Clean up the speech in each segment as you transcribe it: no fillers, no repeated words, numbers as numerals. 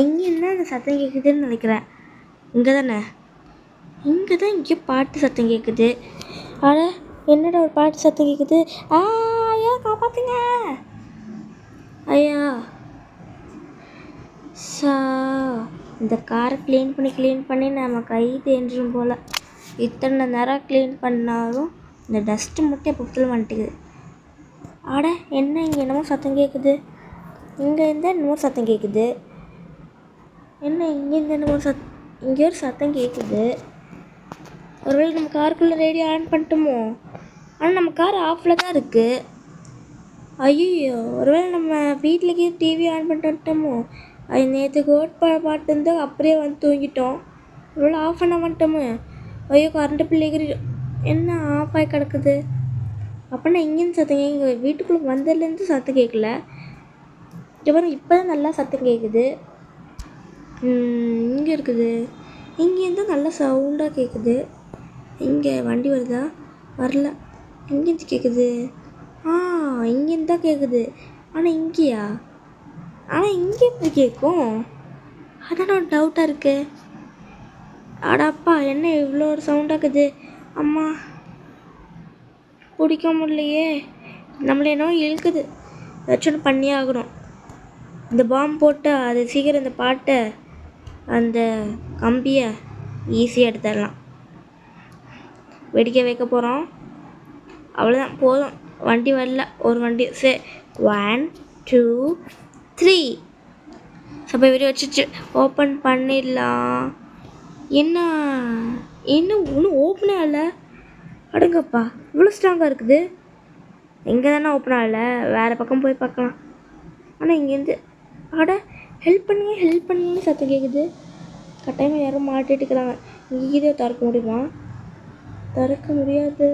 எங்கேன்னா அந்த சத்தம் கேட்குதுன்னு நினைக்கிறேன். இங்கே தானே, இங்கே தான் இங்கே பாட்டு சத்தம் கேட்குது. அட என்னடா ஒரு பாட்டு சத்தம் கேட்குது. ஐயா காப்பாற்றுங்க ஐயா. இந்த காரை க்ளீன் பண்ணி நம்ம கை தேஞ்சிரும் போல். இத்தனை நேரம் க்ளீன் பண்ணாலும் இந்த டஸ்ட்டு மட்டும் எப்போ வந்துட்டுக்குது. அட என்ன இங்கே என்னமோ சத்தம் கேட்குது. இங்கே இருந்தால் என்னமோ சத்தம் கேட்குது. என்ன இங்கேருந்து என்னமோ இங்கே ஒரு சத்தம் கேட்குது. ஒருவேளை நம்ம காருக்குள்ளே ரேடியோ ஆன் பண்ணிட்டோமோ? ஆனால் நம்ம கார் ஆஃபில் தான் இருக்குது. ஐயோ, ஒருவேளை நம்ம வீட்டிலேயே டிவி ஆன் பண்ணிட்டு வந்துட்டோமோ? அது நேற்று பாட்டு இருந்தால் அப்படியே வந்து தூங்கிட்டோம். ஒருவேளை ஆஃப் பண்ண வந்துட்டோமோ? ஐயோ கரண்ட்டு பிள்ளைக்கு என்ன ஆஃப் ஆகி கிடக்குது. அப்படின்னா இங்கேருந்து சத்தம் இங்கே வீட்டுக்குள்ளே வந்ததுலேருந்து சத்தம் கேட்கல. அப்புறம் இப்போ தான் நல்லா சத்தம் கேட்குது. இங்கே இருக்குது. இங்கேருந்து நல்லா சவுண்டாக கேட்குது. இங்கே வண்டி வருதா? வரல. இங்கேருந்து கேட்குது. இங்கேருந்து தான் கேட்குது. ஆனால் இங்கேயா? ஆனால் இங்கே எப்படி கேட்கும்? அதான் ஒரு டவுட்டாக இருக்கு. அடாப்பா என்ன இவ்வளோ ஒரு சவுண்டாக்குது. அம்மா பிடிக்க முடியலையே. நம்மள என்ன இழுக்குது. ஏதாச்சும் ஒன்று பண்ணியே ஆகணும். இந்த பாம்பு போட்டு அது சீக்கிரம் இந்த பாட்டை அந்த கம்பியை ஈஸியாக எடுத்துடலாம். வெடிக்க வைக்க போகிறோம். அவ்வளோதான், போதும். வண்டி வரல. ஒரு வண்டி. சரி 1 2 3 சப்பை வெடி வச்சிச்சு. ஓப்பன் பண்ணிடலாம். என்ன ஒன்றும் ஓப்பனே ஆகலை. அடங்கப்பா இவ்வளோ ஸ்ட்ராங்காக இருக்குது. எங்கே தானே ஓப்பன் ஆகலை. வேறு பக்கம் போய் பார்க்கலாம். ஆனால் இங்கேருந்து ஹெல்ப் பண்ணுங்கன்னு சத்தம் கேட்குது. கட்டாயமாக யாரும் மாட்டிட்டு இருக்கிறாங்க. இங்கே திறக்க முடியுமா? திறக்க முடியாது.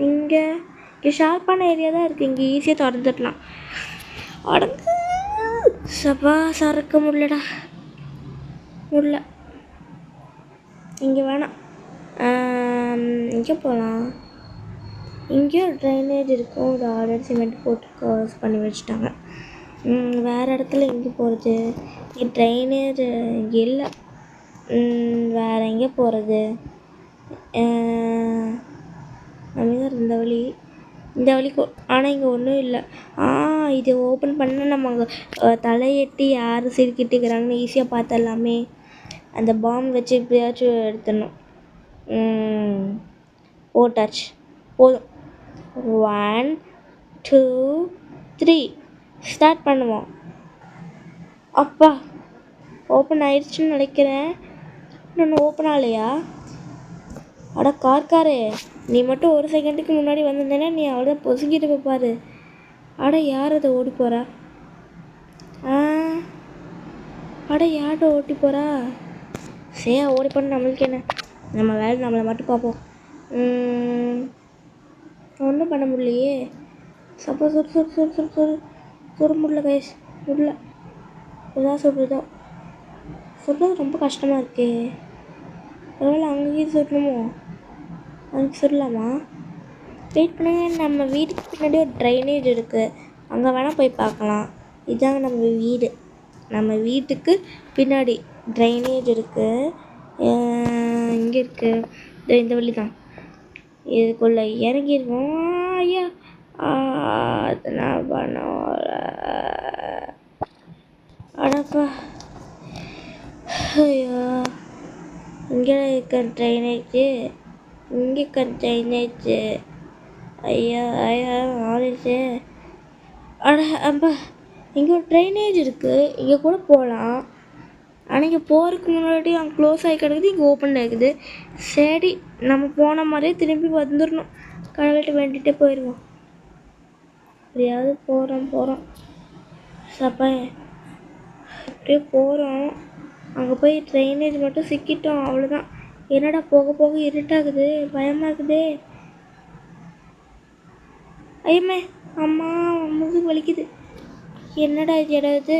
இங்கே ஷார்ப்பான ஏரியா தான் இருக்குது. இங்கே ஈஸியாக திறந்துடலாம். அடங்கு சப்பா சறக்க முடியல. இங்கே வேணாம். இங்கே போகலாம். இங்கேயும் ட்ரைனேஜ் இருக்கும். ஒரு ஆல்ரெடி சிமெண்ட் போட்டு க்ளோஸ் பண்ணி வச்சுட்டாங்க. வேறு இடத்துல எங்கே போகிறது? இங்கே ட்ரைனேஜ் இங்கே இல்லை. வேறு எங்கே போகிறது? நம்மதான் இந்த வழி. ஆனால் இங்கே ஒன்றும் இல்லை. இது ஓப்பன் பண்ணால் நம்ம அங்கே தலையெட்டி யார் சிரிக்கிட்டுக்கிறாங்கன்னு ஈஸியாக பார்த்துடலாமே. அந்த பாம்பு வச்சு எப்படியாச்சும் எடுத்துடணும். போட்டாச்சு. போதும். 1 2 3 ஸ்டார்ட் பண்ணுவோம். அப்பா ஓப்பன் ஆயிடுச்சுன்னு நினைக்கிறேன். இன்னொன்று ஓப்பன் ஆகலையா? காரே நீ மட்டும் ஒரு செகண்டுக்கு முன்னாடி வந்திருந்தேன்னா நீ அவ்வளோ பொசுங்கிட்டு போய்ப்பாரு. யார் அதை ஓடி போகிறா? யார்கிட்ட ஓட்டி போகிறா? சரி ஓடி போன நம்மளுக்கு என்ன? நம்ம வேலை நம்மளை மட்டும் பார்ப்போம். ஒன்றும் பண்ண முடியலையே. சப்போஸ் சுட முடியல கைஸ். முடியல. இதான் சொல்கிறது ரொம்ப கஷ்டமாக இருக்கே. ஒருவேளை அங்கேயும் சுடணுமோ? அங்கே சுடலாமா? வெயிட் பண்ணுங்க. நம்ம வீட்டுக்கு பின்னாடி ஒரு ட்ரைனேஜ் இருக்குது. அங்கே வேணால் போய் பார்க்கலாம். இதாங்க நம்ம வீடு. நம்ம வீட்டுக்கு பின்னாடி ட்ரைனேஜ் இருக்குது. இங்கே இருக்குது. இந்த வழி தான். இதுக்குள்ளே இறங்கிருக்கோம். ஐயா அதெல்லாம் பண்ண அடப்பா. ஐயோ இங்கே இருக்க ட்ரைனேஜு. ஐயா ஆலிச்சு. அப்பா இங்கே ஒரு ட்ரைனேஜ் இருக்குது. இங்கே கூட போகலாம். ஆனால் இங்கே போகிறதுக்கு முன்னாடி அங்கே க்ளோஸ் ஆகி கிடக்குது. இங்கே ஓப்பன் ஆகிக்குது. சரி நம்ம போன மாதிரியே திரும்பி வந்துடணும். கடவுள்கிட்ட வேண்டிகிட்டே போயிடுவோம். எப்படியாவது போகிறோம். சப்பா அப்படியே போகிறோம். அங்கே போய் ட்ரைனேஜ் மட்டும் சிக்கிட்டோம். அவ்வளோதான். என்னடா போக இருட்டாகுது. பயமாக இருக்குதே. ஐயம்மே அம்மா முதுகு வலிக்குது. என்னடா இது இடாது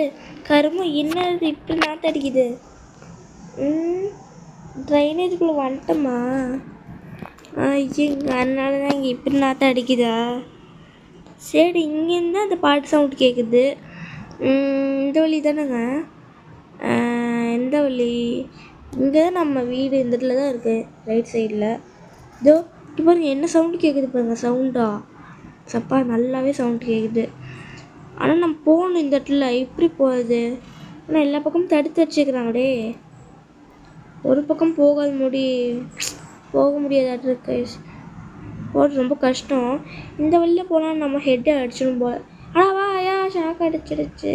கருமம். என்னது இப்படி நாற்று அடிக்குது? ட்ரைனேஜுக்குள்ளே வந்துட்டோமா? அதனால தான் இங்கே இப்படி நாற்று அடிக்குதா? சரி இங்கேருந்து அந்த பாட்டு சவுண்ட் கேட்குது. இந்த வழி தானேங்க. எந்த வழி? இங்கே தான் நம்ம வீடு, இந்த இடத்துல தான் இருக்குது, ரைட் சைடில். இதோ இப்போ பாருங்க, என்ன சவுண்டு கேட்குது பாருங்க, சவுண்டா சப்பா நல்லாவே சவுண்டு கேட்குது. ஆனால் நம்ம போகணும் இந்த இடத்துல, எப்படி போகுது? ஆனால் எல்லா பக்கமும் தடுத்து வச்சுக்கிறாங்களே, ஒரு பக்கம் போக முடியாதாட்டு இருக்கு. போகிறது ரொம்ப கஷ்டம். இந்த வழியில் போனால் நம்ம ஹெட்டை அடிச்சிடும் போல். ஆனால் வா ஐயா, ஷாக் அடிச்சிடுச்சு.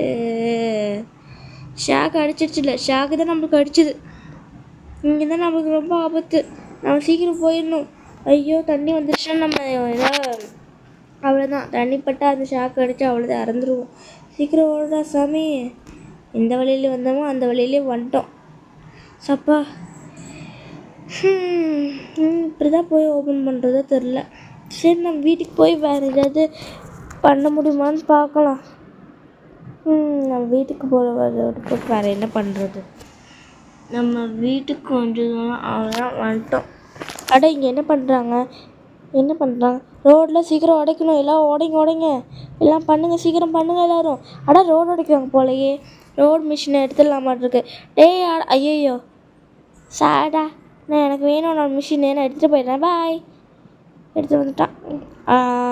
இல்லை, ஷாக்கு தான் நம்மளுக்கு அடிச்சிது. இங்கே தான் நம்மளுக்கு ரொம்ப ஆபத்து. நம்ம சீக்கிரம் போயிடணும். ஐயோ, தண்ணி வந்துருச்சுன்னா நம்ம ஏதாவது அவ்வளோதான். தண்ணி பட்டால் அந்த ஷாக் அடித்து அவ்வளோதான், இறந்துருவோம். சீக்கிரம் ஓடுறா சாமி. எந்த வழியில வந்தோமோ அந்த வழியிலே வந்துட்டோம். சப்பா, இப்படி தான் போய் ஓப்பன் பண்ணுறதோ தெரில. சரி, நம்ம வீட்டுக்கு போய் வேறு ஏதாவது பண்ண முடியுமான்னு பார்க்கலாம். நம்ம வீட்டுக்கு போய் வேறு என்ன பண்ணுறது? நம்ம வீட்டுக்கு கொஞ்சம் அவ்வளோதான் வந்துட்டோம். அட, இங்கே என்ன பண்ணுறாங்க? ரோடில் சீக்கிரம் உடைக்கணும். எல்லாம் உடைங்க, எல்லாம் பண்ணுங்கள், சீக்கிரம் பண்ணுங்கள் எல்லோரும். அட, ரோடு உடைக்கிறாங்க போலையே. ரோடு மிஷினை எடுத்துடலாமாட்டிருக்கு. டேய், ஐயோ சாடா, நான் எனக்கு வேணும், நான் மிஷினை நான் எடுத்துகிட்டு போயிடுறேன், பாய். எடுத்துகிட்டு வந்துட்டான்.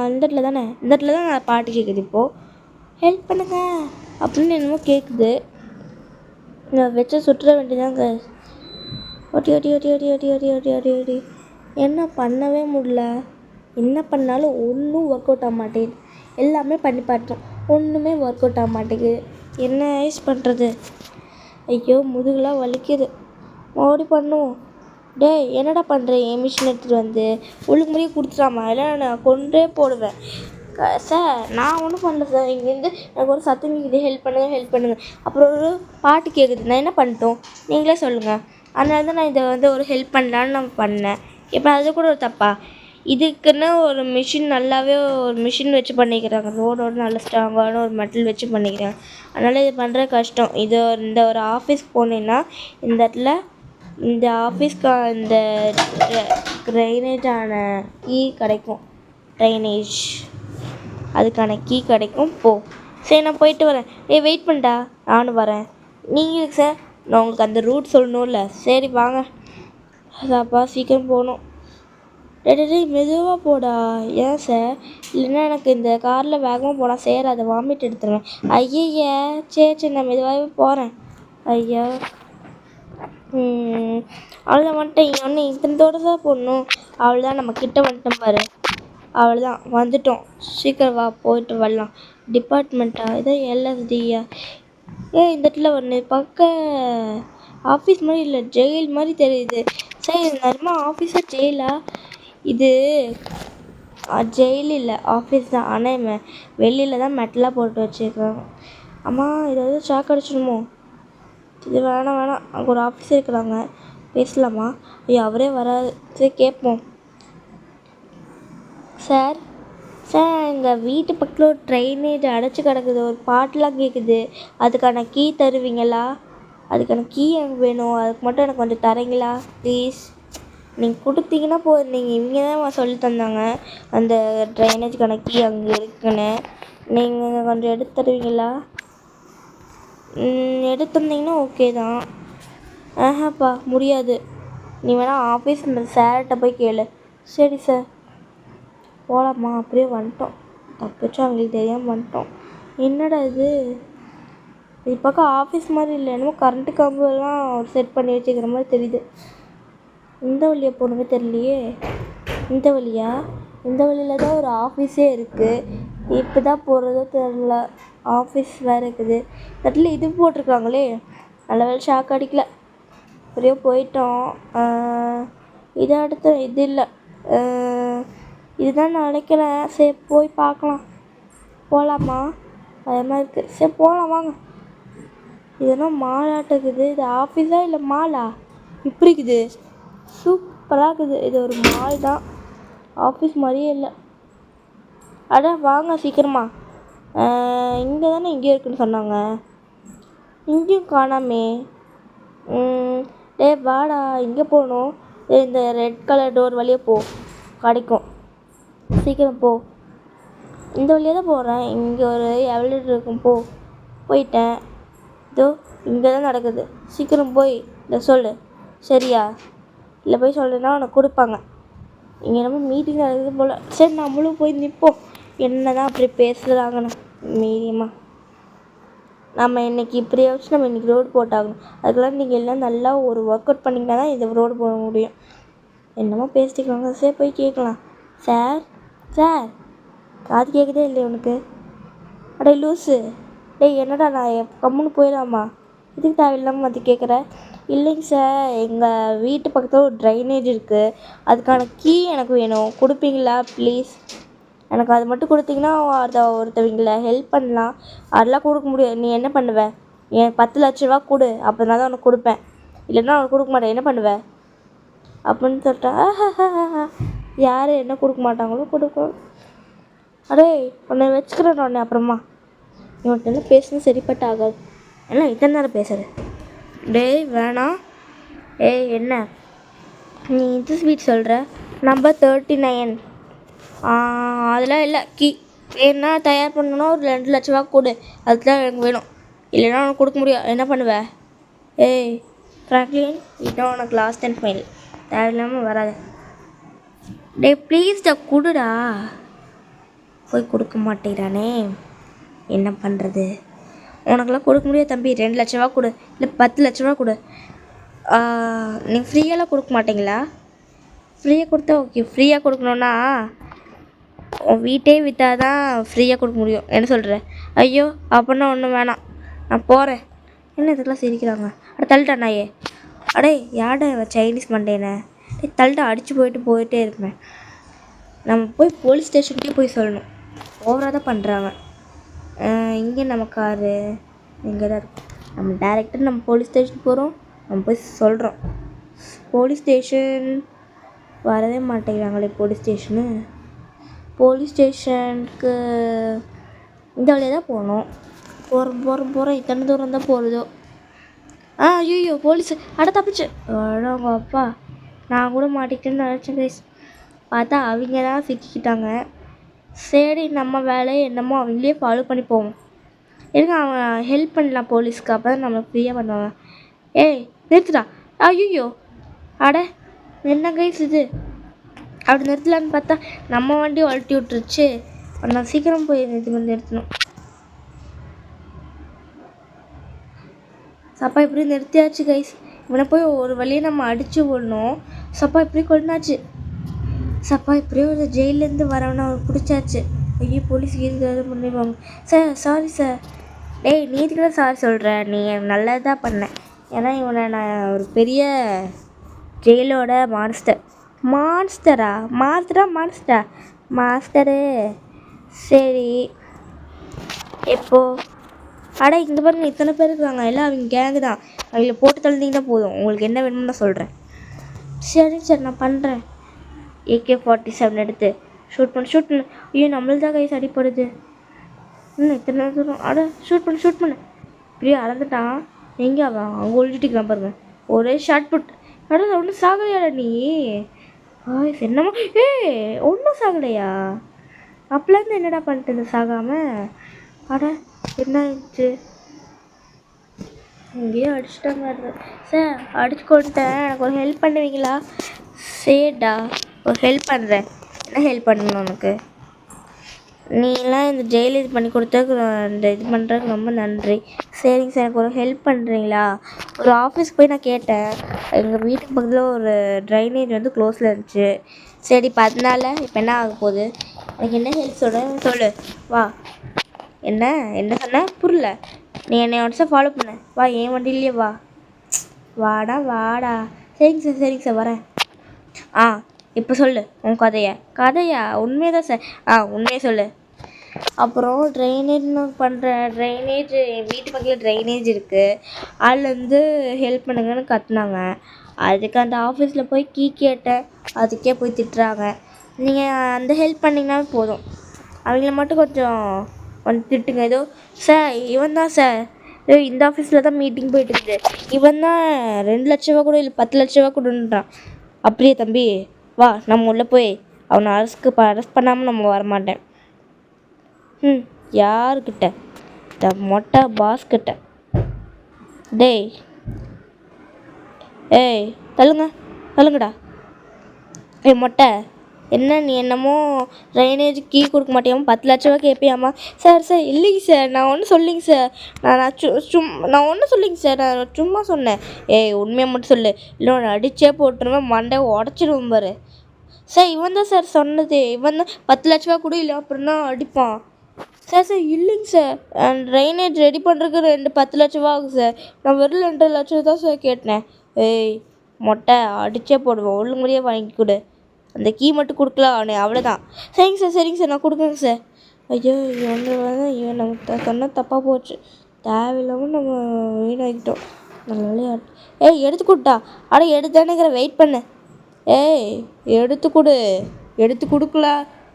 இந்த இடத்துல தான் நான் பாட்டு கேட்குது. இப்போது ஹெல்ப் பண்ணுங்க அப்படின்னு என்னமோ கேட்குது. நான் வச்ச சுற்ற வேண்டியதாங்க. ஒட்டி என்ன பண்ணவே முடியல. என்ன பண்ணாலும் ஒன்றும் ஒர்க் அவுட் ஆக மாட்டேங்குது. எல்லாமே பண்ணி பார்த்தோம், ஒன்றுமே ஒர்க் அவுட் ஆக மாட்டேங்குது. என்ன யூஸ் பண்ணுறது? ஐயோ, முதுகுலாம் வலிக்குது. ஓடி பண்ணுவோம். டேய், என்னடா பண்ணுறேன்? என் மிஷின் எடுத்துகிட்டு வந்து ஒழுங்கு முறையே கொடுத்துட்டாமா, இல்லை நான் கொண்டே போடுவேன். சார், நான் ஒன்றும் பண்ணல சார். இங்கேருந்து எனக்கு ஒரு சத்தம் கேட்குது, ஹெல்ப் பண்ணுங்கள். அப்புறம் ஒரு பாட்டு கேட்குது. நான் என்ன பண்ணிட்டோம், நீங்களே சொல்லுங்கள். அதனால தான் நான் இதை ஒரு ஹெல்ப் பண்ணலான்னு நான் பண்ணேன். இப்போ அது கூட ஒரு தப்பா? இதுக்குன்னு ஒரு மிஷின் வச்சு பண்ணிக்கிறாங்க. ரோடோட நல்ல ஸ்ட்ராங்கான ஒரு மெட்டல் வச்சு பண்ணிக்கிறாங்க. அதனால் இது பண்ணுறது கஷ்டம். இந்த ஒரு ஆஃபீஸ்க்கு போனீங்கன்னா இந்த இடத்துல இந்த ஆஃபீஸ்க்கு இந்த ட்ரைனேஜான கீ கிடைக்கும். அதுக்கான கீ கிடைக்கும். சரி, நான் போயிட்டு வரேன். வெயிட் பண்ணடா, நானும் வரேன். நீங்கள் சார், நான் உங்களுக்கு அந்த ரூட் சொல்லணும்ல. சரி வாங்க. அதாப்பா, சீக்கிரம் போகணும். டேய், மெதுவாக போடா. ஏன் சார்? இல்லைன்னா எனக்கு இந்த காரில் வேகமாக போனால் சேராது, வாமிட் எடுத்துருவேன். ஐயய்ய, சரி, நான் மெதுவாகவே போகிறேன். ஐயா, அவ்வளோதான் வந்துட்டேன். ஒன்று இத்தனத்தோடு தான் போடணும். அவ்வளோதான், நம்ம கிட்ட வந்துட்டோம் பாரு. அவ்வளோதான், வந்துட்டோம். சீக்கிரம் வா, போயிட்டு வரலாம். டிபார்ட்மெண்ட்டா? இதை LSDயா? இந்த இடத்துல ஒன்று ஆஃபீஸ் மாதிரி இல்லை, ஜெயில் மாதிரி தெரியுது. சரி, நேரமாக ஆஃபீஸா ஜெயிலா? இது ஜெயில் இல்லை, ஆஃபீஸ் தான். ஆனால் வெளியில் தான் மெட்டலாக போட்டு வச்சுருக்காங்க. அம்மா, ஏதாவது ஷாக் அடிச்சிடுமோ? இது வேணாம். அங்கே ஒரு ஆஃபீஸ் இருக்கிறாங்க, பேசலாமா? ஐயோ, அவரே வராது. சரி, கேட்போம். சார், எங்கள் வீட்டு பக்கத்தில் ஒரு ட்ரைனேஜ் அடைச்சி கிடக்குது, ஒரு பாட்டெலாம் கேட்குது. அதுக்கான கீ தருவீங்களா? அதுக்கான கீ எனக்கு வேணும். அதுக்கு மட்டும் எனக்கு கொஞ்சம் தரீங்களா ப்ளீஸ்? நீங்கள் கொடுத்தீங்கன்னா போதும். நீங்கள் இவங்க தான் சொல்லி தந்தாங்க அந்த ட்ரைனேஜுக்கான கீ அங்கே இருக்குன்னு. நீங்கள் கொஞ்சம் எடுத்து தருவீங்களா? எடுத்து தந்தீங்கன்னா ஓகே தான். ஆஹாப்பா, முடியாது. நீ வேணால் ஆஃபீஸ் சார்கிட்ட போய் கேளு. சரி சார். போகலாமா? அப்படியே வந்துட்டோம். தப்பிச்சோம், அவங்களுக்கு தெரியாமல் வந்துட்டோம். என்னடா இது பக்கம் ஆஃபீஸ் மாதிரி இல்லை, என்னமோ கரண்ட்டு கம்பெல்லாம் செட் பண்ணி வச்சுக்கிற மாதிரி தெரியுது. இந்த வழியாக போகணுமே தெரியலையே. இந்த வழியில் தான் ஒரு ஆஃபீஸே இருக்குது. இப்போ தான் போகிறதோ தெரில. ஆஃபீஸ் வேறு இருக்குது. இடத்துல இது போட்டிருக்காங்களே, நல்ல வேலை ஷாக் அடிக்கல. அப்படியே போயிட்டோம். இது அடுத்து இது இல்லை, இதுதான் நான் நினைக்கிறேன். சரி, போய் பார்க்கலாம். போகலாமா? பயமாக இருக்குது. சரி, போகலாம் வாங்க. இதுனா மாலாட்டுக்குது. இது ஆஃபீஸா இல்லை மாலா? இப்படி இருக்குது, சூப்பராக இருக்குது. இது ஒரு மால் தான், ஆஃபீஸ் மாதிரியே இல்லை. அட வாங்க சீக்கிரமா. இங்கே தானே இங்கே இருக்குன்னு சொன்னாங்க, இங்கேயும் காணாமே. டே வாடா, இங்கே போகணும். இந்த ரெட் கலர் டோர் வழியாக போ, கிடைக்கும். சீக்கிரம் போ. இந்த வழியாக தான் போகிறேன். இங்கே ஒரு எவலேட்டர் இருக்கும். போயிட்டேன். இதோ இங்கே தான் நடக்குது. சீக்கிரம் போய் இதை சொல்லு, சரியா? இல்லை போய் சொல்லுன்னா உனக்கு கொடுப்பாங்க. இங்கே நம்ம மீட்டிங் நடக்குது போல். சரி நம்மளும் போய் நிற்போம். என்ன தான் அப்படி பேசுகிறாங்கன்னு மீடியமாக. நம்ம இன்றைக்கி இப்படியே வச்சு நம்ம இன்றைக்கி ரோடு போட்டாகணும். அதுக்கெல்லாம் நீங்கள் எல்லாம் நல்லா ஒரு ஒர்க் அவுட் பண்ணிங்கன்னா தான் இந்த ரோடு போட முடியும். என்னமோ பேசிட்டுருக்காங்க. சரி போய் கேட்கலாம். சார் சார், காது கேட்குதே இல்லையா உனக்கு? அடே லூஸு, டேய் என்னடா நான் கம்முன்னு போயிடலாமா? இதுக்கு தேவையில்லாமல் அது கேட்குற? இல்லைங்க சார், எங்கள் வீட்டு பக்கத்தில் ஒரு ட்ரைனேஜ் இருக்குது, அதுக்கான கீ எனக்கு வேணும், கொடுப்பீங்களா ப்ளீஸ்? எனக்கு அது மட்டும் கொடுத்தீங்கன்னா அதை ஒருத்தவங்களை ஹெல்ப் பண்ணலாம். அதெல்லாம் கொடுக்க முடியாது. நீ என்ன பண்ணுவ? என் 10 லட்ச ரூபா கொடு, அப்படின்னா தான் உனக்கு கொடுப்பேன். இல்லைன்னா உனக்கு கொடுக்க மாட்டேன். என்ன பண்ணுவ அப்படின்னு சொல்லிட்டா, யார் என்ன கொடுக்க மாட்டாங்களோ கொடுக்கும். அடே உன்னை வச்சுக்கிறேன் உடனே அப்புறமா. இவன்கிட்ட என்ன பேசணும் சரிப்பட்ட ஆகாது. எல்லாம் இத்தனை நேரம் பேசுறது. டேய் வேணாம். ஏய் என்ன நீ இது ஸ்வீட் சொல்கிற? நம்பர் 39. அதெல்லாம் இல்லை. கீ என்ன தயார் பண்ணணும்னா ஒரு 2 லட்ச ரூபா கொடு, அதுக்கு தான் எனக்கு வேணும். இல்லைன்னா உனக்கு கொடுக்க முடியும். என்ன பண்ணுவேன்? ஏய் ஃப்ராங்க்லின், இதுதான் உனக்கு லாஸ்ட் அண்ட் ஃபைனல். தேவையில்லாமல் வராது. டே ப்ளீஸ்டா கொடுடா. போய் கொடுக்க மாட்டேங்கிறானே, என்ன பண்ணுறது? உனக்கெல்லாம் கொடுக்க முடியாது தம்பி. 2 லட்ச ரூபா கொடு, இல்லை 10 லட்ச ரூபா கொடு. நீங்கள் ஃப்ரீயெல்லாம் கொடுக்க மாட்டிங்களா? ஃப்ரீயாக கொடுத்தா ஓகே. ஃப்ரீயாக கொடுக்கணுன்னா உன் வீட்டே விற்றா தான் ஃப்ரீயாக கொடுக்க முடியும். என்ன சொல்கிற? ஐயோ அப்படின்னா ஒன்றும் வேணாம், நான் போகிறேன். என்ன இதுக்கெல்லாம் சிரிக்கிறாங்க? தள்ளிட்டா நாயே. அடே யார்டா சைனீஸ் மண்டேனே? தள்ளிட்டா அடித்து போயிட்டே இருப்பேன். நம்ம போய் போலீஸ் ஸ்டேஷனுக்கே போய் சொல்லணும். ஓவராக தான் பண்ணுறாங்க. இங்கே நம்ம காரு இங்கே தான் இருக்கும். நம்ம டேரெக்டாக நம்ம போலீஸ் ஸ்டேஷன் போகிறோம். நம்ம போய் சொல்கிறோம். போலீஸ் ஸ்டேஷன் வரவே மாட்டேங்கிறாங்களே. போலீஸ் ஸ்டேஷனுக்கு இந்த வழியாக தான் போகணும். போகிறோம். இத்தனை தூரம் தான் போகிறதோ. ஐயோ போலீஸ்! அட தப்பிச்சு. அடங்க அப்பா, நான் கூட மாட்டிக்கிட்டேன்னு நினச்சேன் கைஸ். பார்த்தா அவங்க தான் சிக்கிக்கிட்டாங்க. சரி நம்ம வேலையை என்னமோ அவங்களே ஃபாலோ பண்ணி போவோம். எதுக்கு அவன் ஹெல்ப் பண்ணலாம் போலீஸ்க்கு, அப்போ தான் நம்மளுக்கு ஃப்ரீயாக பண்ணுவாங்க. ஏய் நிறுத்துடா. ஐயோ அட என்ன கைஸ் இது? அப்படி நிறுத்தலான்னு பார்த்தா நம்ம வண்டி வளட்டி விட்டுருச்சு. நான் சீக்கிரம் போய் இது வந்து நிறுத்தணும். சப்பா இப்படி நிறுத்தியாச்சு கைஸ். இவனை போய் ஒரு வழியை நம்ம அடித்து விடணும். சப்பா இப்படி கொண்டாச்சு. சப்பா இப்படியே ஒரு ஜெயிலேருந்து வரவனை அவர் பிடிச்சாச்சு. ஐயோ போலீஸ் ஏதாவது பண்ணிடுவாங்க. Sir sorry sir. டேய் நீ இதுக்கு சாரி சொல்கிற? நீ நல்லது தான் பண்ணேன். ஏன்னா இவனை நான் ஒரு பெரிய ஜெயிலோட மாஸ்டரு. சரி எப்போ? அட இந்த பாருங்க இத்தனை பேர் இருக்காங்க. எல்லாம் அவங்க கேங்கு தான். அவங்கள போட்டு தள்ளிங்கன்னா போதும். உங்களுக்கு என்ன வேணும்னு நான் சொல்கிறேன். சரி சார் நான் பண்ணுறேன். AK-47 எடுத்து ஷூட் பண்ணு. ஐயோ நம்மளுக்கு தான் கைஸ் அடிப்படுது. இன்னும் இத்தனை தூரம். அட ஷூட் பண்ணு. இப்படியே அளந்துட்டான். எங்கே அவன்? அவங்க ஒழிச்சிட்டுக்கலாம் பாருங்க. ஒரே ஷார்ட் புட். அட ஒன்றும் சாகலையாடா நீ? என்னம்மா ஒன்றும் சாகலையா? அப்போலேருந்து என்னடா பண்ணிட்டு இருந்த சாகாமல்? அட என்ன ஆயிடுச்சு? இங்கேயே அடிச்சுட்டாங்க சார். அடிச்சு கொண்டுட்டேன். எனக்கு ஒரு ஹெல்ப் பண்ணுவீங்களா? சரிடா ஒரு ஹெல்ப் பண்ணுறேன். என்ன ஹெல்ப் பண்ணணும் உனக்கு? நீலாம் இந்த ஜெயில் இது பண்ணி கொடுத்ததுக்கு இந்த இது பண்ணுறதுக்கு ரொம்ப நன்றி. சரிங்க சார், எனக்கு ஒரு ஹெல்ப் பண்ணுறீங்களா? ஒரு ஆஃபீஸ்க்கு போய் நான் கேட்டேன். எங்கள் வீட்டுக்கு பக்கத்தில் ஒரு ட்ரைனேஜ் வந்து க்ளோஸில் இருந்துச்சு. சரி இப்போ அதனால இப்போ என்ன ஆக போகுது? எனக்கு என்ன ஹெல்ப் சொல்லு வா. என்ன சொன்ன? புரியல. நீ என்னை ஒன்ஸாக ஃபாலோ பண்ண வா. என் வண்டியிலேயே வா. வாடா. சரிங்க சார் வரேன். இப்போ சொல்லு உன் கதையா? உண்மையாக தான் சார். உண்மையாக சொல்லு. அப்புறம் ட்ரைனேஜ் என் வீட்டு பக்கத்தில் ட்ரைனேஜ் இருக்குது, அதில் வந்து ஹெல்ப் பண்ணுங்கன்னு கத்துனாங்க. அதுக்கு அந்த ஆஃபீஸில் போய் கீ கேட்டேன். அதுக்கே போய் திட்டுறாங்க. நீங்கள் அந்த ஹெல்ப் பண்ணிங்கனாவே போதும். அவங்கள மட்டும் கொஞ்சம் திட்டுங்க. ஏதோ சார் இவன் தான் சார், இந்த ஆஃபீஸில் தான் மீட்டிங் போயிட்டுருக்குது. இவன் தான் 2 லட்ச ரூபா கூட இல்லை 10 லட்ச ரூபா கொடுன்றான். அப்படியே தம்பி வா, நம்ம உள்ளே போய் அவனை அரெஸ்ட் பண்ணாமல் நம்ம வரமாட்டேன். யாருக்கிட்ட? இந்த மொட்டை பாஸ்கிட்ட. டேய் ஏய் தள்ளுங்கடா. ஏய் மொட்டை, என்ன நீ என்னமோ ட்ரைனேஜ் கீ கொடுக்க மாட்டியாமா, 10 லட்ச ரூபா கேட்பியாம்மா? சார் இல்லைங்க சார், நான் ஒன்றும் சொல்லிங்க சார். நான் ஒன்றும் சொல்லிங்க சார், நான் சும்மா சொன்னேன். ஏய் உண்மையை மட்டும் சொல்லு, இல்லை ஒன்று அடித்தே போட்டுருவேன், மண்டை உடச்சிடுவோம் பாரு. சார் இவன் தான் சார் சொன்னது, இவன் தான் 10 லட்ச ரூபா கூட இல்லை அப்படின்னா அடிப்பான். சார் இல்லைங்க சார், ட்ரைனேஜ் ரெடி பண்ணுறதுக்கு 10 லட்ச ரூபா ஆகும் சார். நான் வெறும் 2 லட்சம் தான் சார் கேட்டேன். ஏய் மொட்டை, அடித்தே போடுவேன், ஒழுங்குமுறையே வாங்கி கொடு. அந்த கீ மட்டும் கொடுக்கலாம் அவனே, அவ்வளோதான். சரிங்க சார் நான் கொடுக்குறேங்க சார். ஐயோ இவன் நம்ம சொன்னால் தப்பாக போச்சு, தேவையில்லாமல் நம்ம வீணாகிட்டோம். நல்ல ஏய் எடுத்து கொடுட்டா. எடுத்தானுங்கிற வெயிட் பண்ணு. ஏய் எடுத்து கொடுக்கல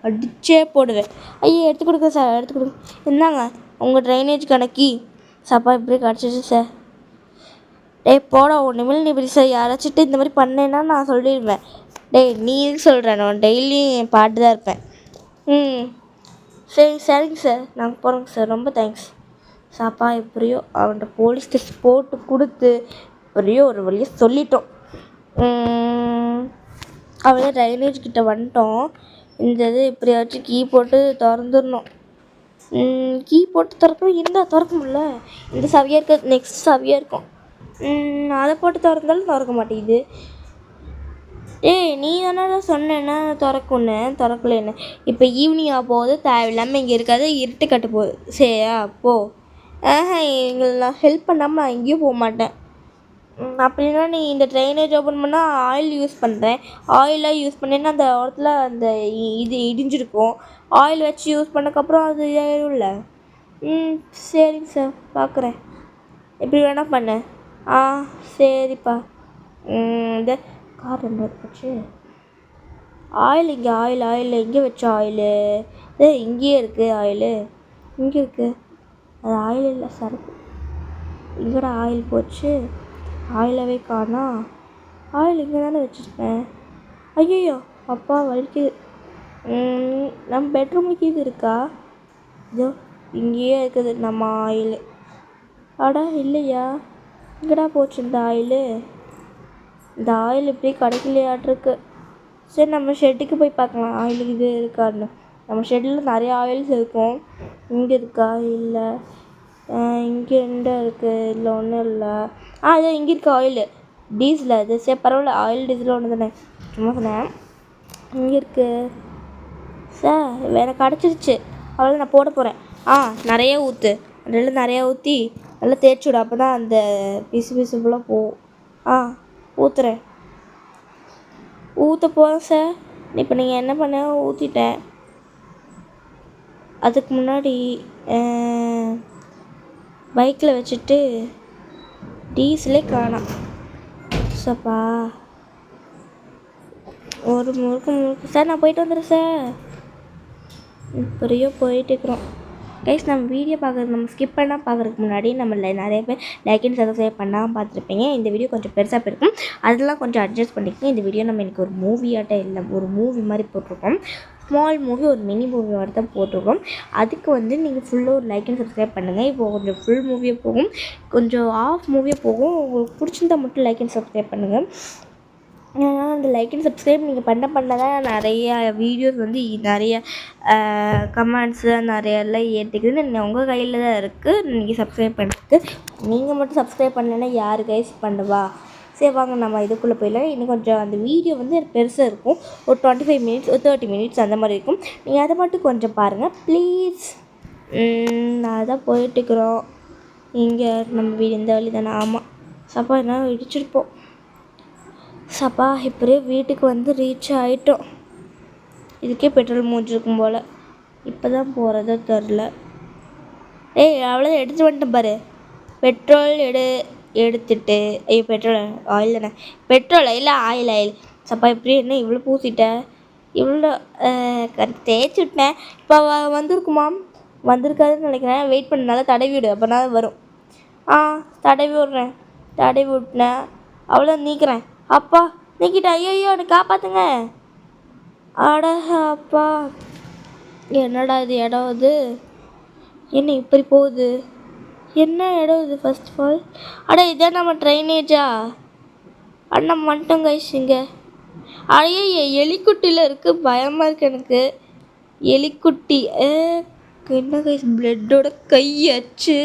அடிச்சே போடுவேன். ஐயோ எடுத்து கொடுக்குறேன் சார், எடுத்து கொடுங்க. இந்தாங்க உங்கள் ட்ரைனேஜ் கீ. சாப்பா இப்படி கிடச்சிச்சு சார். டேய் போடா, ஒன்றுமேல் நீ இப்படி சார் யாராச்சிட்டு இந்த மாதிரி பண்ணேன்னா நான் சொல்லிடுவேன். டேய் நீ எதுக்கு சொல்கிற, நான் டெய்லியும் பாட்டு தான் இருப்பேன். சரிங்க சார், நாங்கள் போகிறோங்க சார், ரொம்ப தேங்க்ஸ். சாப்பா எப்படியோ அவன்கிட்ட போலீஸ் கேஸ் போட்டு கொடுத்து எப்படியோ ஒரு வழியாக சொல்லிட்டோம். அவன் ட்ரைனேஜ் கிட்ட வந்துட்டோம். இந்த இது எப்படியாச்சும் கீ போட்டு திறந்துடணும். கீ போட்டு திறக்கணும், இருந்தால் திறக்க முடியல. இந்த சவியாக இருக்க நெக்ஸ்ட் சவியாக இருக்கும். அதை போட்டு திறந்தாலும் திறக்க மாட்டேங்குது. ஏய் நீ தானே சொன்னேன்னா திறக்கலேன்னு. இப்போ ஈவினிங் ஆக போகுது, தேவையில்லாமல் இங்கே இருக்காது, இருட்டு கட்டு போகுது. சரியா போ. எங்களெலாம் ஹெல்ப் பண்ணாமல் நான் எங்கேயும் போக மாட்டேன். அப்படின்னா நீ இந்த ட்ரைனேஜ் ஓப்பன் பண்ணால் ஆயில் யூஸ் பண்ணுறேன், ஆயிலாக யூஸ் பண்ணேன்னா அந்த இடத்துல அந்த இது இடிஞ்சிருக்கும். ஆயில் வச்சு யூஸ் பண்ணக்கப்புறம் அது இதாகிடும்ல. சரிங்க சார், பார்க்குறேன், எப்படி வேணால் பண்ணு. சரிப்பா. இந்த கார் என்ன போச்சு? ஆயில் இங்கே, ஆயில் எங்கே வச்ச ஆயிலு? இங்கேயே இருக்குது ஆயிலு, இங்கே இருக்குது. அது ஆயில் இல்லை, சரக்கு. இங்கேடா ஆயில் போச்சு, ஆயிலவே காணா. ஆயில் இங்கே தானே வச்சுருப்பேன். ஐயோ அப்பா வலிக்குது. நம்ம பெட்ரூமுக்கு இது இருக்கா? இதோ இங்கேயே இருக்குது நம்ம ஆயில். இல்லையா, இங்கடா போச்சு இந்த ஆயிலு? இந்த ஆயில் இப்படி கிடைக்கலையாட்ருக்கு. சரி நம்ம ஷெட்டுக்கு போய் பார்க்கலாம் ஆயிலுக்கு இது இருக்கான்னு. நம்ம ஷெட்டில் நிறைய ஆயில்ஸ் இருக்கும். இங்கே இருக்கா? இல்லை. இங்கே எந்த இருக்குது? இல்லை ஒன்றும் இல்லை. இதோ இங்கே இருக்கா ஆயிலு, டீசல். அது சரி பரவாயில்ல, ஆயில் டீசல் ஒன்று தானே, சும்மா சொன்னேன். இங்கே இருக்குது சார், வேறு கிடச்சிருச்சு. அவ்வளோ நான் போட போகிறேன். நிறைய ஊற்று, நிறையா ஊற்றி நல்லா தேய்ச்சி விடு, அப்போ தான் அந்த பிசு ஃபுல்லாக போகும். ஊற்றுறேன், ஊற்ற போகிறேன் சார். இப்போ நீங்கள் என்ன பண்ண, ஊற்றிட்டேன். அதுக்கு முன்னாடி பைக்கில் வச்சுட்டு டீசலே காணோம். சப்பா ஒரு முறுக்கு சார், நான் போயிட்டு வந்துடுறேன் சார். இப்படியோ போயிட்டுருக்குறோம் கைஸ். நம்ம வீடியோ பார்க்குறது, நம்ம ஸ்கிப் பண்ணால் பார்க்குறதுக்கு முன்னாடி நம்ம நிறைய பேர் லைக் அண்ட் சப்ஸ்கிரைப் பண்ணாமல் பார்த்துருப்பீங்க. இந்த வீடியோ கொஞ்சம் பெருசாக போயிருக்கும், அதெல்லாம் கொஞ்சம் அட்ஜஸ்ட் பண்ணிக்கோங்க. இந்த வீடியோ நம்ம எனக்கு ஒரு மூவியாட்டம் இல்லை, ஒரு மூவி மாதிரி போட்டிருக்கோம். ஸ்மால் மூவி, ஒரு மினி மூவி மாதிரி தான் போட்டிருக்கோம். அதுக்கு நீங்கள் ஃபுல்லாக ஒரு லைக் அண்ட் சப்ஸ்கிரைப் பண்ணுங்கள். இப்போது கொஞ்சம் ஃபுல் மூவியே போகும், கொஞ்சம் ஆஃப் மூவியே போகும். உங்களுக்கு பிடிச்சிருந்தா மட்டும் லைக் அண்ட் சப்ஸ்கிரைப் பண்ணுங்கள். அந்த லைக் அண்ட் சப்ஸ்கிரைப் நீங்கள் பண்ண தான் நிறையா வீடியோஸ் நிறைய கமெண்ட்ஸு நிறையெல்லாம் ஏற்றிக்குது. உங்கள் கையில் தான் இருக்குது நீங்கள் சப்ஸ்கிரைப் பண்ணுறதுக்கு. நீங்கள் மட்டும் சப்ஸ்கிரைப் பண்ணலைன்னா யார் கைஸ் பண்ணுவா? சரி வாங்க நம்ம இதுக்குள்ளே போயிடலாம். இன்னும் கொஞ்சம் அந்த வீடியோ பெருசாக இருக்கும், ஒரு 25 மினிட்ஸ், ஒரு 30 மினிட்ஸ் அந்த மாதிரி இருக்கும். நீங்கள் அதை மட்டும் கொஞ்சம் பாருங்கள் ப்ளீஸ். நான் தான் போயிட்டுருக்குறோம். இங்கே நம்ம வீடு இந்த வழி தானே? ஆமாம். சப்பா என்ன இடிச்சிருப்போம். சப்பா இப்படியே வீட்டுக்கு ரீச் ஆகிட்டோம். இதுக்கே பெட்ரோல் மூஞ்சிருக்கும் போல். இப்போ தான் போகிறதோ தெரில. அவ்வளோதான், எடுத்துகிட்டு வந்துட்டேன் பாரு. பெட்ரோல் எடுத்துட்டு ஐயோ பெட்ரோல் ஆயில் தானே, பெட்ரோல் இல்லை ஆயில். சப்பா இப்படி என்ன இவ்வளோ பூசிட்ட, இவ்வளோ தேய்ச்சி விட்டேன். இப்போ வந்திருக்குமாம், வந்திருக்காதுன்னு நினைக்கிறேன். வெயிட் பண்ண, நல்லா தடவி விடு, அப்போ தான் வரும். தடவி விட்றேன், தடவி விட்டேன். அவ்வளோ நீக்கிறேன். அப்பா நீக்கிட்டேன். ஐயோ என்னை காப்பாற்றுங்க. அப்பா என்னடா இது இடம், அது என்ன இப்படி போகுது? என்ன இடம் இது ஃபர்ஸ்ட் ஆஃப் ஆல்? அட இதான் நம்ம ட்ரைனேஜா? அண்ணா மட்டும் கைஸ் இங்கே. அடையே எலிக்குட்டியில் இருக்குது, பயமாக இருக்குது எனக்கு. எலிக்குட்டி என்ன கைஸ் பிளட்டோட கை அச்சு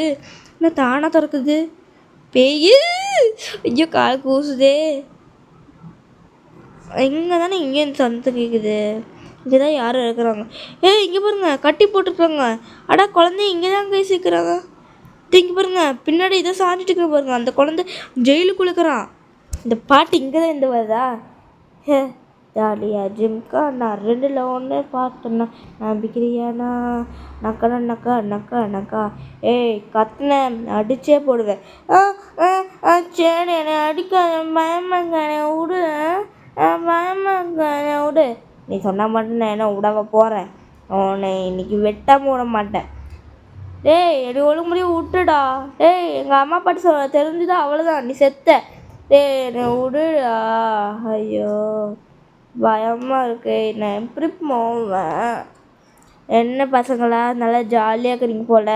என்ன தானாக திறக்குது? பேய்! ஐயோ கால் கூசுதே. இங்கே தானே இங்கே சந்தம் கேட்குது. இங்கே தான் யாரும் இருக்கிறாங்க. இங்கே பாருங்க கட்டி போட்டுருக்காங்க. அடா குழந்தைய இங்கே தான் கை சேர்க்குறாங்க. இங்கே பாருங்க பின்னாடி இதை சாஞ்சிட்டு இருக்கிற பாருங்க. அந்த குழந்தை ஜெயிலுக்குள்ள இருக்கிறான். இந்த பாட்டு இங்கே தான் இருந்து வருதா? ஜாலியா ஜிம்கா நான் 2ல் 1 பார்த்தேன்னா நம்பிக்கிறியாண்ணா நக்கா நக்கா நக்கா நக்கா. கத்துன அடிச்சே போடுவேன். சரி என்னை அடிக்காத பயமாக்கான விடு, பயமாக்கான விடு. நீ சொன்னால் மட்டும் நான் என்ன விடாம போகிறேன். உன்னை இன்னைக்கு வெட்டாமல் விட மாட்டேன். என்னை ஒழுங்கு முடியும் விட்டுடா. எங்கள் அம்மா பாட்டு தெரிஞ்சுதான் அவ்வளோதான், நீ செத்த. என்னை விடுடா. ஐயோ பயமாக இருக்கு, நான் எப்படி போவேன்? என்ன பசங்களா நல்லா ஜாலியாக இருக்கிறீங்க போல்.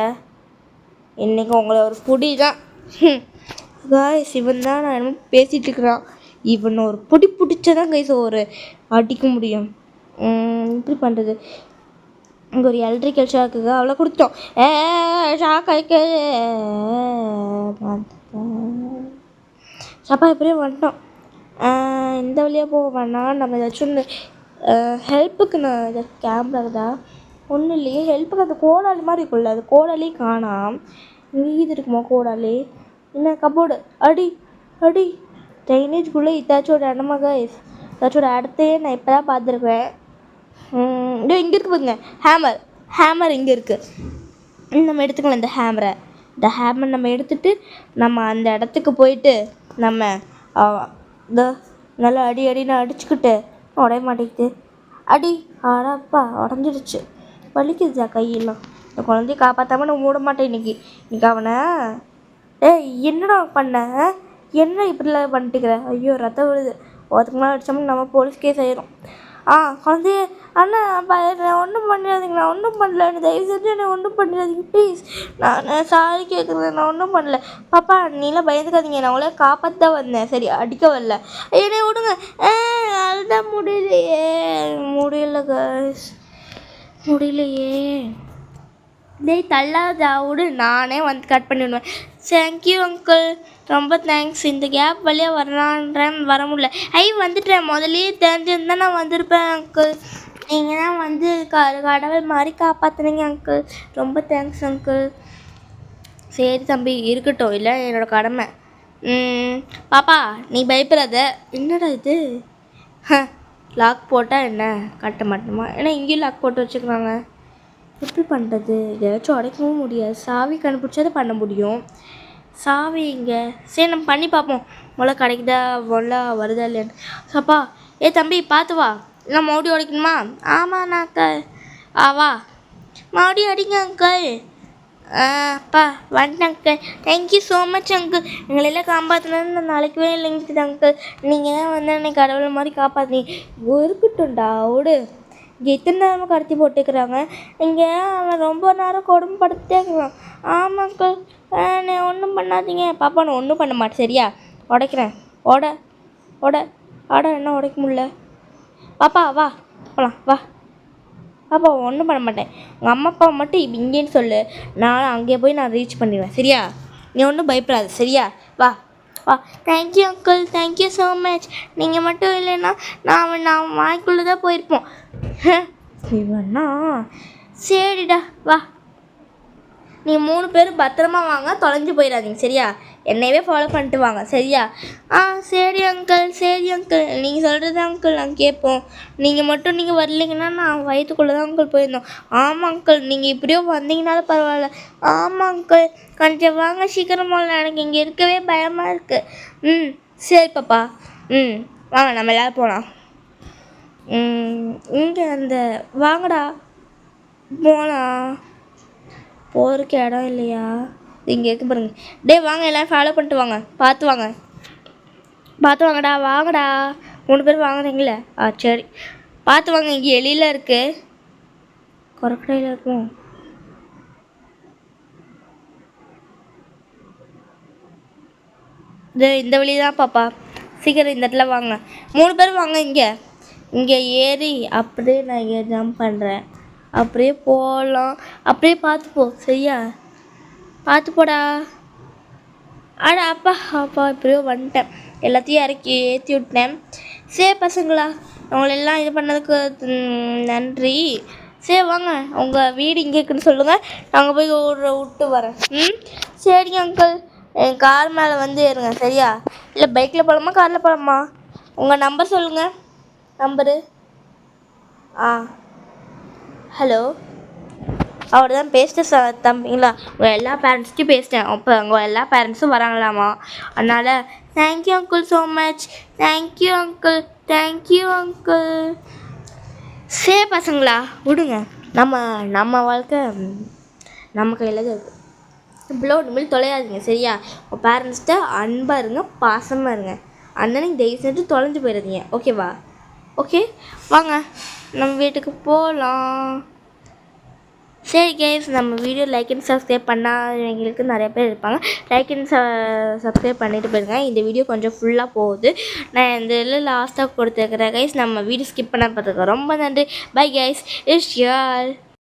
இன்றைக்கி உங்களை ஒரு புடி தான். காய்ஸ் இவன் தான் நான் என்னமோ பேசிகிட்டு இருக்கிறான். இவனை ஒரு பொடி பிடிச்சதான் கைஸ் ஒரு அடிக்க முடியும். இப்படி பண்ணுறது. இங்கே ஒரு எலக்ட்ரிக்கல் ஷாக்குங்க அவ்வளோ கொடுத்தோம். ஷாக் ஆயிக்கு சப்பா எப்படியே வந்துட்டோம். இந்த வழியாக போக வேணாம். நம்ம ஏதாச்சும் ஒன்று ஹெல்ப்புக்கு நான் இதை கேமரா ஒன்றும் இல்லையே. ஹெல்ப்புக்கு அந்த கோடாலி மாதிரி இருக்குல்ல, அது கோடாலி காணாம். இங்கே இது இருக்குமா கோடாலி? என்ன கபோர்டு? அடி அடி ட்ரைனேஜ்குள்ளே இதாச்சும் ஒரு இடமா கைஸ்? ஏதாச்சும் ஒரு இடத்தையே நான் இப்போ தான் பார்த்துருக்குறேன். இங்கே இருக்குது பாருங்க ஹேமர் இங்கே இருக்குது. நம்ம எடுத்துக்கலாம் இந்த ஹேமர் நம்ம எடுத்துகிட்டு நம்ம அந்த இடத்துக்கு போயிட்டு நம்ம இந்த நல்லா அடின்னு அடிச்சுக்கிட்டு உடைய மாட்டேங்குது. அடி ஆடாப்பா உடஞ்சிடுச்சு, வலிக்குதுதா கையெல்லாம். இந்த குழந்தைய காப்பாற்றாம நான் மூட மாட்டேன் இன்னைக்கு அவனை. என்னடா பண்ண? என்ன இப்படிலாம் பண்ணிட்டுக்கிற? ஐயோ ரத்தம் விழுது. அதுக்கு மேலே அடித்தோம்னா நம்ம போலீஸ் கேஸ் ஆயிரும். குழந்தைய அண்ணா ஒன்றும் பண்ணிடாதீங்க, நான் ஒன்றும் பண்ணல, தயவு செஞ்சு என்னை ஒன்றும் பண்ணிடாதீங்க ப்ளீஸ். நான் சாரி கேட்குறேன், நான் ஒன்றும் பண்ணல. பாப்பா நீலாம் பயந்துக்காதீங்க, நான் உங்களை காப்பாற்ற தான் வந்தேன், சரி அடிக்க வரல. என்னை விடுங்க. அதுதான் முடியல கைஸ், முடியலையே. தள்ளாதா விடு, நானே வந்து கட் பண்ணிவிடுவேன். தேங்க்யூ அங்கிள், ரொம்ப தேங்க்ஸ். இந்த கேப் வழியாக வரலான்றேன், வர முடியல. வந்துட்டேன். முதல்லையே தெரிஞ்சிருந்தா நான் வந்திருப்பேன் அங்கிள். நீங்கள் தான் வந்து கடவுள் மாதிரி காப்பாற்றுனீங்க அங்கிள், ரொம்ப தேங்க்ஸ் அங்கிள். சரி தம்பி இருக்கட்டும், இல்லை என்னோடய கடமை. பாப்பா நீ பயப்படாத. என்னடா இது? லாக் போட்டால் என்ன கட்ட மாட்டோமா? ஏன்னா இங்கேயும் லாக் போட்டு வச்சுக்கிறாங்க. எப்படி பண்ணுறது? ஏதாச்சும் உடைக்கவும் முடியாது. சாவி கண்டுபிடிச்சதை பண்ண முடியும். சாவி இங்கே. சரி நம்ம பண்ணி பார்ப்போம், மொளை கிடைக்குதா மொளை வருதா இல்லையான்னு. அப்பா தம்பி பார்த்து வா, இல்லை மறுபடியும் உடைக்கணுமா? ஆமாண்ணா அங்கிள். வா மறுபடியும் அடிங்க அங்கிள். அப்பா வந்துட்டேன் uncle. Thank you so much uncle, எங்களெல்லாம் காப்பாற்றினது நான் நினைக்கவே இல்லைங்க அங்கிள். நீங்கள் தான் வந்து என்னை கடவுள் மாதிரி காப்பாற்றினீங்க. இருக்கட்டும்டா விடு. இங்கே இத்தனை நேரமாக கடத்தி போட்டுக்கிறாங்க. இங்கே அவன் ரொம்ப நேரம் கொடுமைப்படுத்திட்டே இருக்கிறான். ஆமாம் அங்கிள், நீ ஒன்றும் பண்ணாதீங்க. பாப்பா நான் ஒன்றும் பண்ண மாட்டேன் சரியா? உடைக்கிறேன். என்ன உடைக்க முடியல? பாப்பா வா போகலாம் வா. பாப்பா ஒன்றும் பண்ண மாட்டேன். உங்கள் அம்மா அப்பா மட்டும் இங்கேன்னு சொல்லு, நான் அங்கே போய் நான் ரீச் பண்ணிடுவேன் சரியா? நீ ஒன்றும் பயப்படாது சரியா? வா. Thank you uncle, thank you so much. நீங்கள் மட்டும் இல்லைன்னா நான் வாய்க்குள்ளே தான் போயிருப்போம். இவண்ணா சரிடா வா. நீங்கள் 3 பேரும் பத்திரமா வாங்க, தொலைஞ்சு போயிடாதீங்க சரியா? என்னையவே ஃபாலோ பண்ணிட்டு வாங்க சரியா? சரி அங்கிள், சரி அங்கிள், நீங்கள் சொல்கிறது அங்கிள் நாங்கள் கேட்போம். நீங்கள் வரலைங்கன்னா நான் வயிற்றுக்குள்ளே தான் அங்கிள் போயிருந்தோம். ஆமாம் அங்கிள், நீங்கள் இப்படியோ வந்தீங்கனாலும் பரவாயில்ல. ஆமாம் அங்கிள், கொஞ்சம் வாங்க சீக்கிரமாக, எனக்கு இங்கே இருக்கவே பயமாக இருக்குது. சரி பாப்பா. வாங்க நம்ம எல்லோரும் போகலாம். இங்கே அந்த வாங்கடா போகலாம். போகிறதுக்கு இடம் இல்லையா? இங்கே இருக்கு பாருங்க. வாங்க எல்லோரும் ஃபாலோ பண்ணிட்டு வாங்க. பார்த்து வாங்கடா வாங்கடா. 3 பேர் வாங்குறீங்களே? சரி பார்த்து வாங்க. இங்கே எலியில் இருக்குது, கொரக்கடையில் இருக்கும். இந்த வழி தான் பாப்பா. சீக்கிரம் இந்த இடத்துல வாங்க. 3 பேர் வாங்க இங்கே ஏறி அப்படியே நான் இங்கே ஜம்ப் பண்ணுறேன். அப்படியே போகலாம். அப்படியே பார்த்து போ சரியா? பார்த்து போடா. அப்பா இப்படியோ வந்துட்டேன். எல்லாத்தையும் இறக்கி ஏற்றி விட்டேன். சரி பசங்களா, உங்களெல்லாம் இது பண்ணதுக்கு நன்றி. சரி வாங்க, உங்கள் வீடு இங்கே இருக்குன்னு சொல்லுங்கள், நாங்கள் போய் விட்டு வரேன். சரிங்க அங்கிள், என் கார் மேலே வந்து ஏறுங்க சரியா? இல்லை பைக்கில் போகலாமா காரில் போகலாமா? உங்கள் நம்பர் சொல்லுங்கள். நம்பரு ஹலோ, அவர் தான் பேசிட்டு தம்பிங்களா, உங்கள் எல்லா பேரண்ட்ஸ்கிட்டையும் பேசிட்டேன். அப்போ உங்கள் எல்லா பேரண்ட்ஸும் வராங்களாமா. அதனால் thank you uncle so much. Thank you uncle. சரி பசங்களா விடுங்க, நம்ம வாழ்க்கை நம்ம கையில் தான் இருக்குது. இனிமேல் தொலையாதீங்க சரியா? உங்கள் பேரண்ட்ஸ்கிட்ட அன்பாக இருங்க, பாசமாக இருங்க. அண்ணனுக்கு தயவு செஞ்சு தொலைஞ்சு போயிடாதீங்க ஓகேவா? ஓகே வாங்க நம்ம வீட்டுக்கு போகலாம். சரி கைஸ், நம்ம வீடியோ லைக் அண்ட் சப்ஸ்கிரைப் பண்ணாதவங்களுக்கு நிறைய பேர் இருப்பாங்க. லைக் அண்ட் சப்ஸ்கிரைப் பண்ணிட்டு போயிருங்க. இந்த வீடியோ கொஞ்சம் ஃபுல்லாக போகுது. நான் இந்த இதில் லாஸ்ட்டாக கொடுத்துருக்குறேன் கைஸ். நம்ம வீடியோ ஸ்கிப் பண்ண பார்த்துக்கோங்க. ரொம்ப நன்றி. Bye guys. It's your